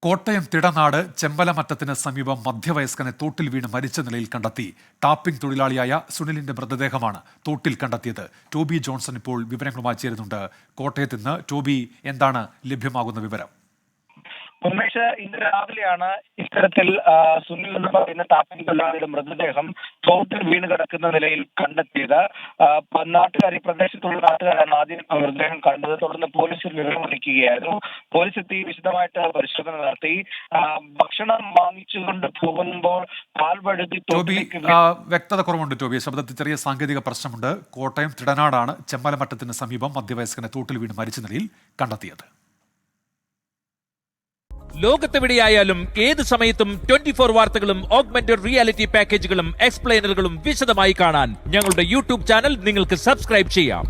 കോട്ടയം തിടനാട് ചെമ്പലമറ്റത്തിന് സമീപം മധ്യവയസ്കനെ തോട്ടിൽ വീണ് മരിച്ച നിലയിൽ കണ്ടെത്തി. ടാപ്പിംഗ് തൊഴിലാളിയായ സുനിലിന്റെ മൃതദേഹമാണ് തോട്ടിൽ കണ്ടെത്തിയത്. ടോബി ജോൺസൺ ഇപ്പോൾ വിവരങ്ങളുമായി ചേരുന്നുണ്ട്. കോട്ടയത്ത് നിന്ന് ടോബി, എന്താണ് ലഭ്യമാകുന്ന വിവരം? ഉന്മേഷ്, ഇന്ന് രാവിലെയാണ് ഇത്തരത്തിൽ സുനിൽ എന്ന് പറയുന്ന ടാപ്പിംഗ് തൊഴിലാളിയുടെ മൃതദേഹം തോട്ടിൽ വീണ് കിടക്കുന്ന നിലയിൽ കണ്ടെത്തിയത്. ഈ പ്രദേശത്തുള്ള നാട്ടുകാരാണ് ആദ്യം മൃതദേഹം കണ്ടത്. തുടർന്ന് പോലീസിൽ വിവരം അറിയിക്കുകയായിരുന്നു. പോലീസ് എത്തി വിശദമായിട്ട് പരിശോധന നടത്തി. ഭക്ഷണം വാങ്ങിച്ചുകൊണ്ട് പോകുമ്പോൾ പാൽ വഴുതി വ്യക്തത കുറവുണ്ട് ടോബി, ശബ്ദത്തിൽ ചെറിയ സാങ്കേതിക പ്രശ്നമുണ്ട്. കോട്ടയം തിടനാടാണ് ചെമ്പലമറ്റത്തിന് സമീപം മധ്യവയസ്കനെ തോട്ടിൽ വീണ് മരിച്ച നിലയിൽ കണ്ടെത്തിയത്. ലോകത്തെവിടെയായാലും ഏത് സമയത്തും 24 വാർത്തകളും ഓഗ്മെന്റഡ് റിയാലിറ്റി പാക്കേജുകളും എക്സ്പ്ലെയിനറുകളും വിശദമായി കാണാൻ ഞങ്ങളുടെ യൂട്യൂബ് ചാനൽ നിങ്ങൾക്ക് സബ്സ്ക്രൈബ് ചെയ്യാം.